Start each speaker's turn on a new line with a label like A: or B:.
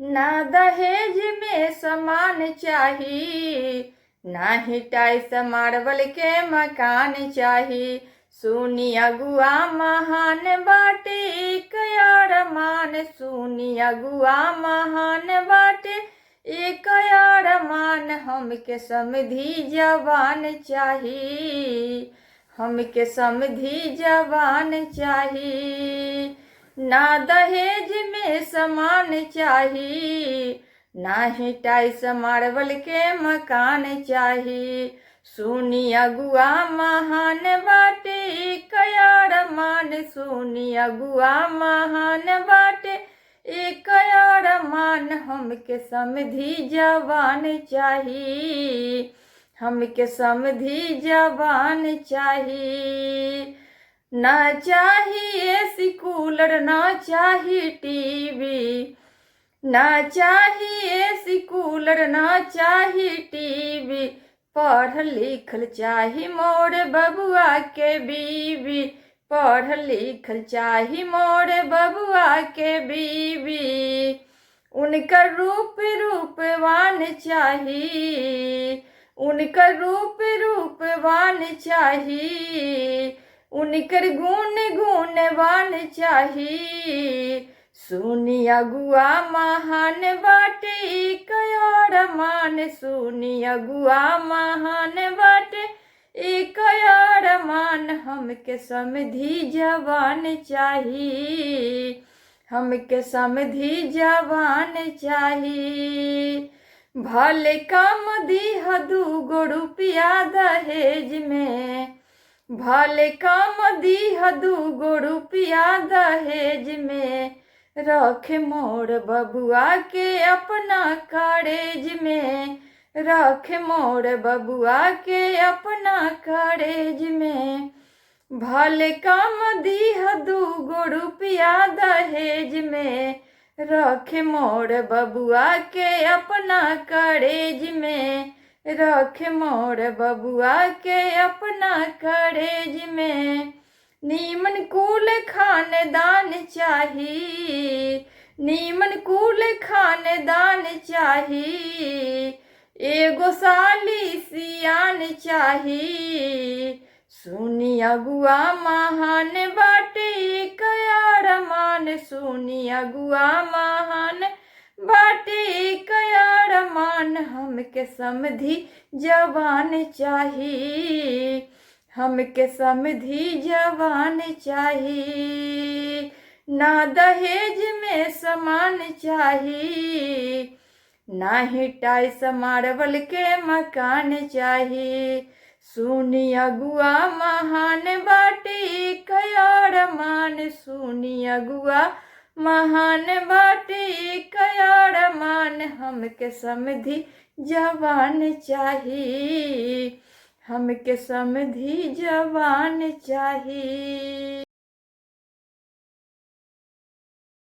A: ना दहेज में सामान चाही, ना ही टाइल्स मार्बल के मकान चाही। सुनी अगुआ महान बाटे एक अरमान, सुनी अगुआ महान बाटे एक अरमान। हमके समधी जवान चाही, हमके समधी जवान चाही। ना दहेज में सामान चाही, ना ही टाइल्स मार्बल के मकान चाही। सुनी अगुआ महान बाटे एक अरमान, सुनी अगुआ महान बाटे एक अरमान। हमके समधी जवान चाही, हमके समधी जवान चाही। ना चाही एसी कूलर, ना चाही टीवी, ना चाही एसी कूलर, ना चाही टीवी। पढ़ल लिखल चाही मोर बबुआ के बीवी, पढ़ल लिखल चाही मोर बबुआ के बीवी। उनकर रूप रूपवान चाही, उनकर रूप रूपवान चाही, उनकर गुण गुणवान चाही। सुनी अगुआ महान बाटे एक अरमान, सुनी अगुआ महान बाटे एक अरमान। हमके समधी जवान चाही, हमके समधी जवान चाही। भले कम दीह 2 रुपया दहेज में, भले कम दीह 2 रुपया दहेज में। रख मोर बबुआ के अपना कॉलेज में, रख मोर बबुआ के अपना कॉलेज में। भले कम दीह 2 रुपया दहेज में, रख मोर बबुआ के अपना कॉलेज में, रख मोर बबुआ के अपना कॉलेज में। नीमन कुल खानदान चाही, नीमन कुल खानदान चाही। एगो साली सियान चाही। सुनी अगुआ महान बाटे एक अरमान, सुनी अगुआ महान बाटे एक अरमान। हमके समधी जवान चाही, हमके समधी जवान चाही। ना दहेज में सामान चाही, ना ही टाइल्स मार्बल के मकान चाही। सुनी अगुआ महान बाटे एक अरमान, सुनी अगुआ महान बाटे एक अरमान। हमके समधी जवान चाही, हमके समधी जवान चाही।